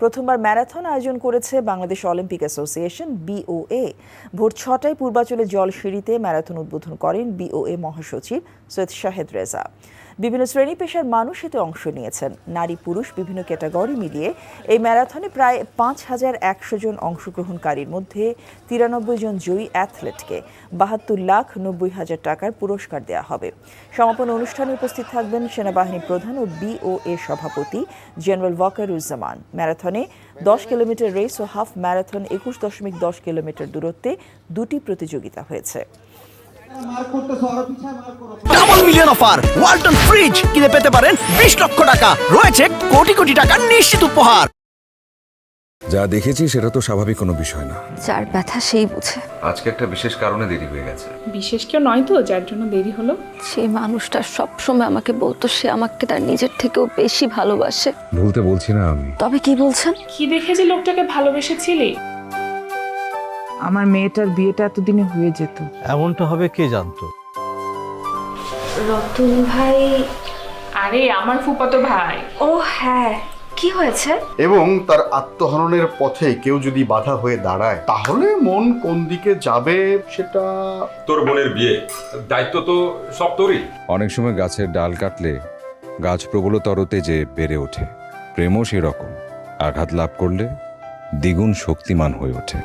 প্রথমবার ম্যারাথন আয়োজন করেছে বাংলাদেশ অলিম্পিক অ্যাসোসিয়েশন BOA। ভোর 6টায় পূর্বাচলে জলসিঁড়িতে ম্যারাথন উদ্বোধন করেন BOA মহাসচিব সৈয়দ শাহেদ রেজা। বিভিন্ন শ্রেণী পেশার মানুষ এতে অংশ নিয়েছেন। নারী পুরুষ বিভিন্ন ক্যাটাগরি মিলিয়ে এই ম্যারাথনে প্রায় ৫,১০০ জন অংশগ্রহণকারীর মধ্যে ৯৩ জন জয়ী অ্যাথলেটকে ৭২,৯০,০০০ টাকার পুরস্কার দেওয়া হবে। সমাপন অনুষ্ঠানে উপস্থিত থাকবেন সেনাবাহিনী প্রধান ও BOA সভাপতি জেনারেল ওয়াকারুজ্জামান। ম্যারাথনে 10 কিলোমিটার রেস ও হাফ ম্যারাথন ২১.১০ কিলোমিটার দূরত্বে দুটি প্রতিযোগিতা হয়েছে। Double million offer Walton fridge কিনে পেতে পারেন ২০ লক্ষ টাকা, রয়েছে কোটি কোটি টাকার নিশ্চিত উপহার। যা দেখেছি সেটা তো স্বাভাবিক কোনো বিষয় না। যার ব্যথা সেই বুঝে। আজকে একটা বিশেষ কারণে দেরি হয়ে গেছে। বিশেষ কেউ নয় তো যার জন্য দেরি হলো। সেই মানুষটা সবসময় আমাকে বলতো সে আমাকে তার নিজের থেকেও বেশি ভালোবাসে। ভুলতে বলছি না আমি। তবে কি বলছেন? কি দেখে যে লোকটাকে ভালোবেসেছিলি? আমার মেয়েটার বিয়েটা এতদিনে হয়ে যেত। এমনটা হবে কে জানতো? রতন ভাই। আরে আমার ফুফাতো ভাই। ও হ্যাঁ, কি হয়েছে? এবং তার আত্মহননের পথে কেউ যদি বাধা হয়ে দাঁড়ায় তাহলে মন কোন দিকে যাবে সেটা। তোর বোনের বিয়ে, দায়িত্ব তো সব তোরই। অনেক সময় গাছের ডাল কাটলে গাছ প্রবলতরতে যে বেড়ে ওঠে, প্রেমও সেরকম। আঘাত লাভ করলে দ্বিগুণ শক্তিমান হয়ে ওঠে।